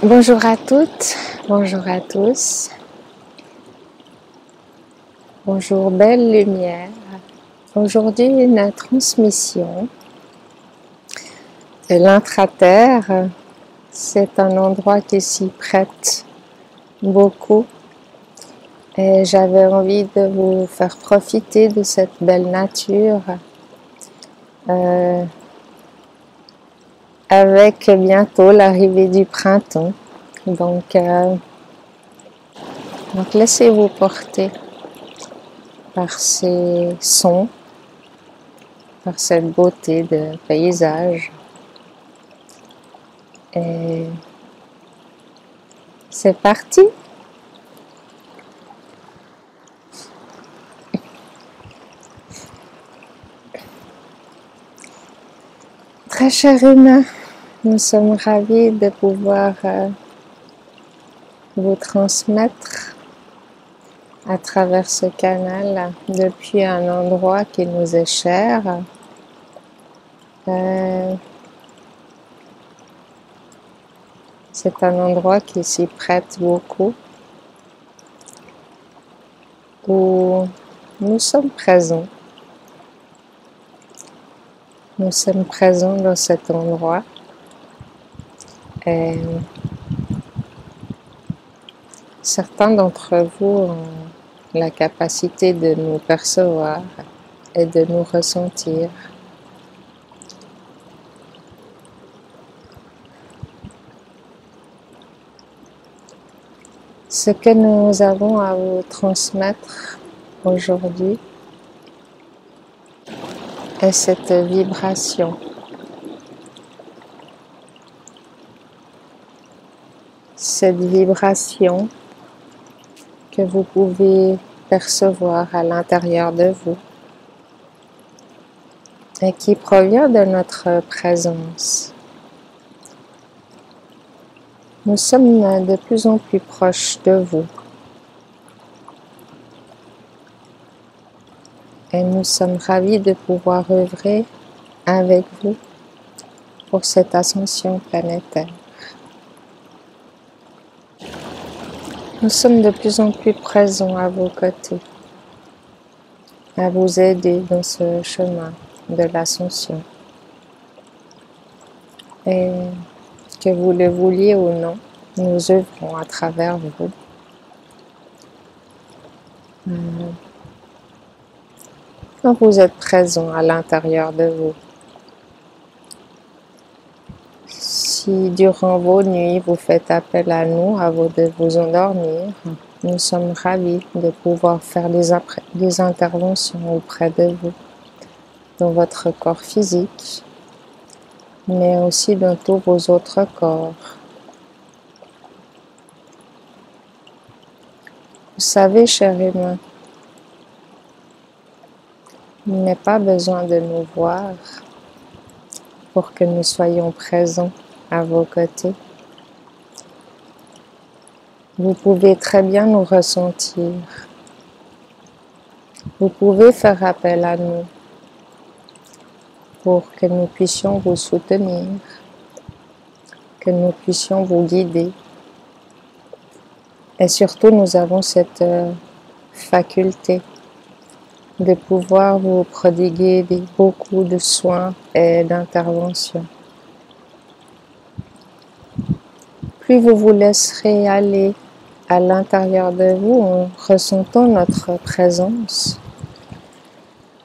Bonjour à toutes, bonjour à tous, bonjour belle lumière. Aujourd'hui une transmission de l'intraterre. C'est un endroit qui s'y prête beaucoup et j'avais envie de vous faire profiter de cette belle nature avec bientôt l'arrivée du printemps. Donc laissez-vous porter par ces sons, par cette beauté de paysage. Et c'est parti! Très cher humain, nous sommes ravis de pouvoir vous transmettre à travers ce canal depuis un endroit qui nous est cher. C'est un endroit qui s'y prête beaucoup, où nous sommes présents. Nous sommes présents dans cet endroit et certains d'entre vous ont la capacité de nous percevoir et de nous ressentir. Ce que nous avons à vous transmettre aujourd'hui est cette vibration. Cette vibration que vous pouvez percevoir à l'intérieur de vous et qui provient de notre présence. Nous sommes de plus en plus proches de vous et nous sommes ravis de pouvoir œuvrer avec vous pour cette ascension planétaire. Nous sommes de plus en plus présents à vos côtés, à vous aider dans ce chemin de l'ascension. Et que vous le vouliez ou non, nous œuvrons à travers vous. Quand vous êtes présent à l'intérieur de vous, si durant vos nuits vous faites appel à nous avant de vous endormir, nous sommes ravis de pouvoir faire des interventions auprès de vous, dans votre corps physique, mais aussi dans tous vos autres corps. Vous savez, cher humain, il n'est pas besoin de nous voir pour que nous soyons présents à vos côtés. Vous pouvez très bien nous ressentir. Vous pouvez faire appel à nous pour que nous puissions vous soutenir, que nous puissions vous guider. Et surtout, nous avons cette faculté de pouvoir vous prodiguer beaucoup de soins et d'interventions. Plus vous vous laisserez aller à l'intérieur de vous en ressentant notre présence,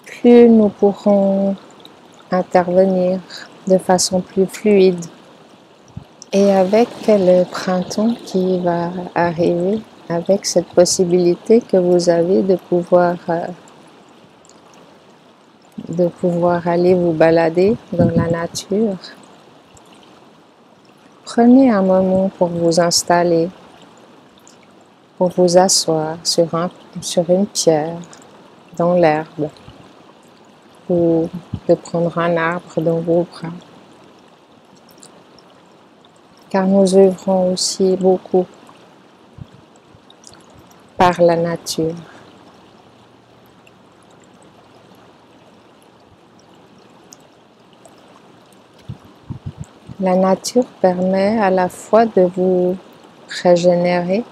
plus nous pourrons intervenir de façon plus fluide. Et avec le printemps qui va arriver, avec cette possibilité que vous avez de pouvoir aller vous balader dans la nature, prenez un moment pour vous installer, pour vous asseoir sur une pierre, dans l'herbe, ou de prendre un arbre dans vos bras. Car nous œuvrons aussi beaucoup par la nature. La nature permet à la fois de vous régénérer,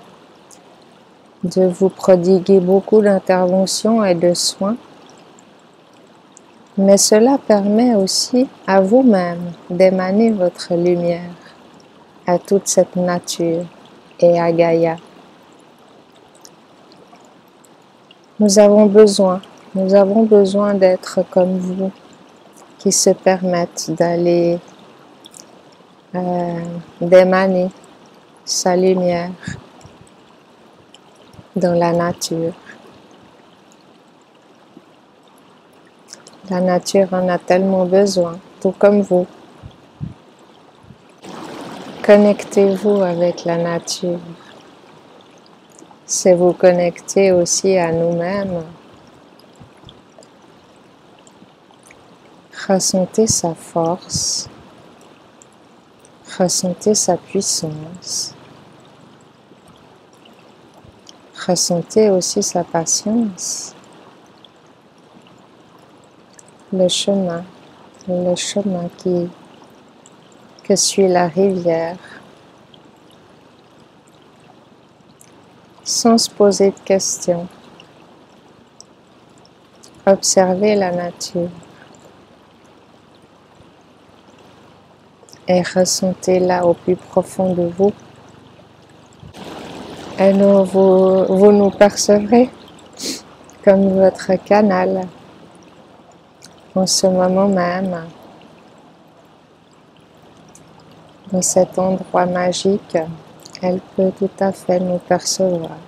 de vous prodiguer beaucoup d'interventions et de soins, mais cela permet aussi à vous-même d'émaner votre lumière à toute cette nature et à Gaïa. Nous avons besoin d'être comme vous, qui se permettent d'aller d'émaner sa lumière dans la nature. La nature en a tellement besoin, tout comme vous. Connectez-vous avec la nature. C'est vous connecter aussi à nous-mêmes. Ressentez sa force. Ressentez sa puissance. Ressentez aussi sa patience. Le chemin que suit la rivière, sans se poser de questions. Observez la nature et ressentez-la au plus profond de vous. Et vous nous percevrez comme votre canal en ce moment même, dans cet endroit magique. Elle peut tout à fait nous percevoir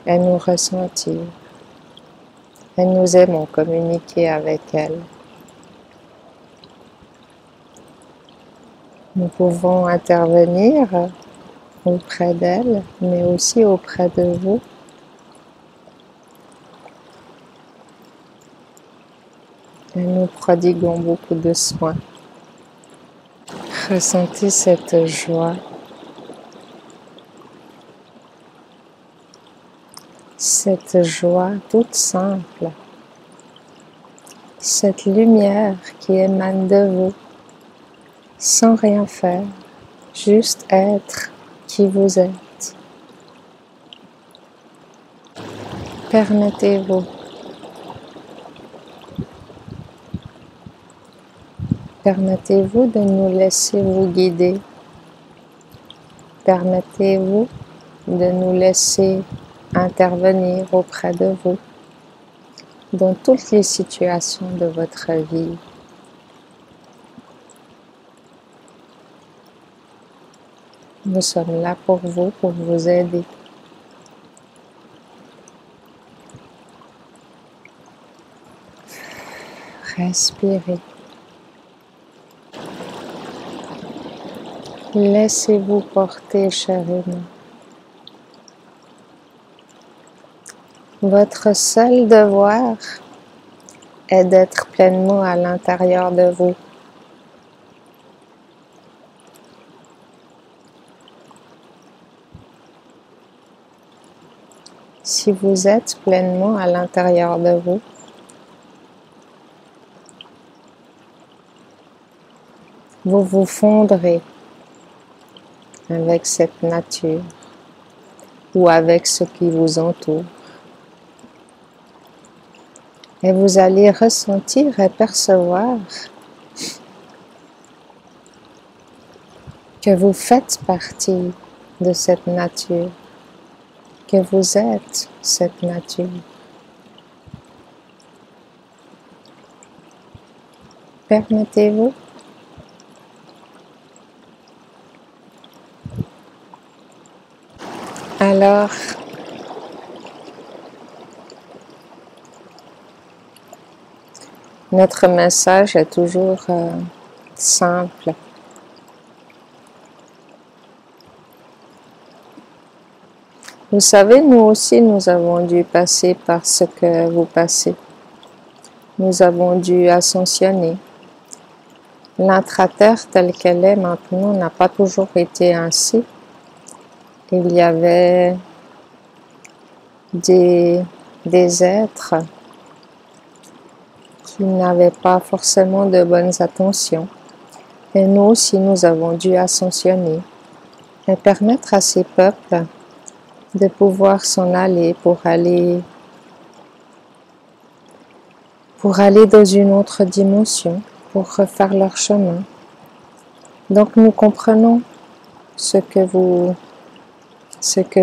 et nous ressentir. Et nous aimons communiquer avec elle. Nous pouvons intervenir auprès d'elle, mais aussi auprès de vous. Et nous prodiguons beaucoup de soins. Ressentez cette joie. Cette joie toute simple. Cette lumière qui émane de vous, sans rien faire, juste être qui vous êtes. Permettez-vous. Permettez-vous de nous laisser vous guider. Permettez-vous de nous laisser intervenir auprès de vous dans toutes les situations de votre vie. Nous sommes là pour vous aider. Respirez. Laissez-vous porter, cher humain. Votre seul devoir est d'être pleinement à l'intérieur de vous. Si vous êtes pleinement à l'intérieur de vous, vous vous fondrez avec cette nature ou avec ce qui vous entoure. Et vous allez ressentir et percevoir que vous faites partie de cette nature, que vous êtes cette nature. Permettez-vous. Alors, notre message est toujours simple. Vous savez, nous aussi, nous avons dû passer par ce que vous passez. Nous avons dû ascensionner. L'intra-terre telle qu'elle est maintenant n'a pas toujours été ainsi. Il y avait des êtres qui n'avaient pas forcément de bonnes intentions, Et nous aussi, nous avons dû ascensionner et permettre à ces peuples de pouvoir s'en aller pour aller dans une autre dimension, pour refaire leur chemin. Donc nous comprenons ce que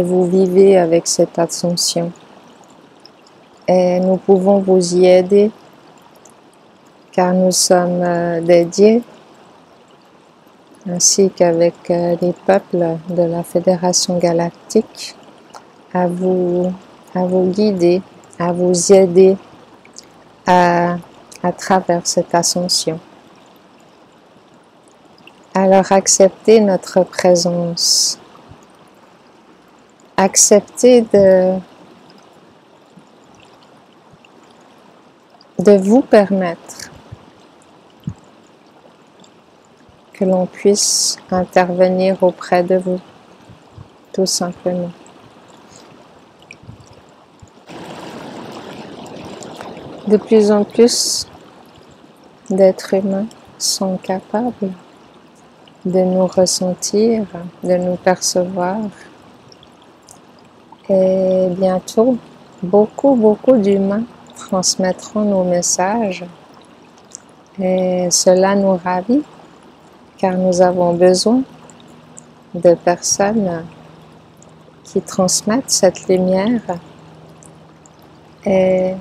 vous vivez avec cette ascension. Et nous pouvons vous y aider, car nous sommes dédiés, ainsi qu'avec les peuples de la Fédération Galactique, à vous guider, à vous aider à travers cette ascension. Alors acceptez notre présence, acceptez de vous permettre que l'on puisse intervenir auprès de vous, tout simplement. De plus en plus d'êtres humains sont capables de nous ressentir, de nous percevoir. Et bientôt, beaucoup d'humains transmettront nos messages. Et cela nous ravit, car nous avons besoin de personnes qui transmettent cette lumière. Et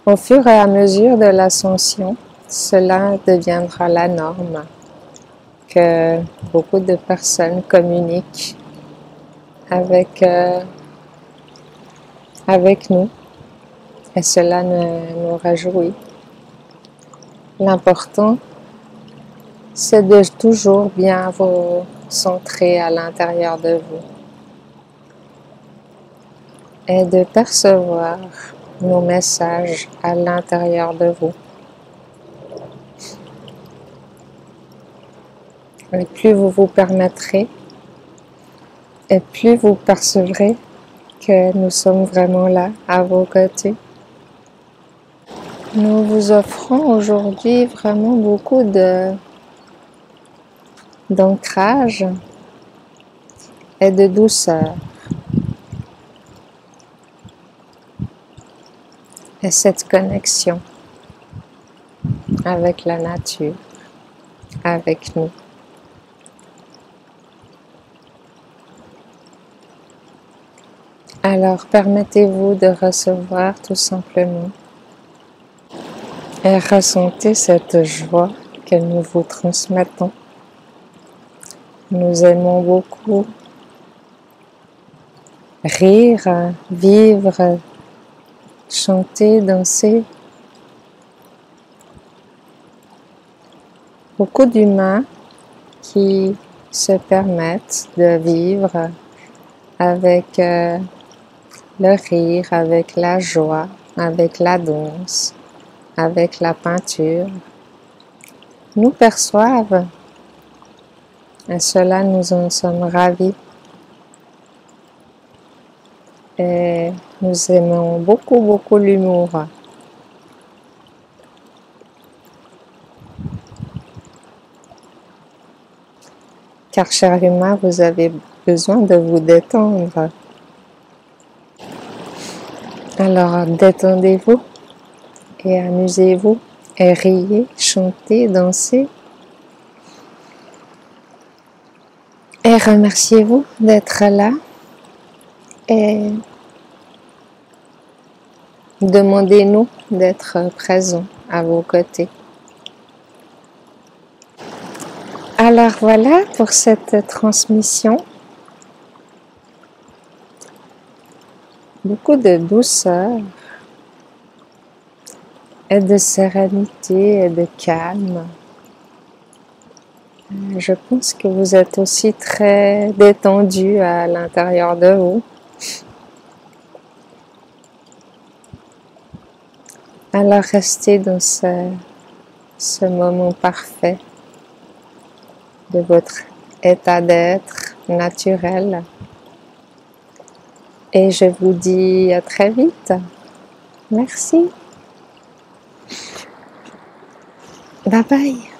au fur et à mesure de l'ascension, cela deviendra la norme, que beaucoup de personnes communiquent avec nous, et cela nous réjouit. L'important, c'est de toujours bien vous centrer à l'intérieur de vous et de percevoir nos messages à l'intérieur de vous. Et plus vous vous permettrez, et plus vous percevrez que nous sommes vraiment là, à vos côtés. Nous vous offrons aujourd'hui vraiment beaucoup d'ancrage et de douceur. Et cette connexion avec la nature, avec nous. Alors permettez-vous de recevoir tout simplement et ressentez cette joie que nous vous transmettons. Nous aimons beaucoup rire, vivre, chanter, danser. Beaucoup d'humains qui se permettent de vivre avec le rire, avec la joie, avec la danse, avec la peinture, nous perçoivent et cela nous en sommes ravis. Et nous aimons beaucoup l'humour. Car, cher humain, vous avez besoin de vous détendre. Alors, détendez-vous et amusez-vous et riez, chantez, dansez. Et remerciez-vous d'être là et demandez-nous d'être présents à vos côtés. Alors voilà pour cette transmission. Beaucoup de douceur et de sérénité et de calme. Je pense que vous êtes aussi très détendu à l'intérieur de vous. Alors restez dans ce moment parfait de votre état d'être naturel. Et je vous dis à très vite. Merci. Bye bye.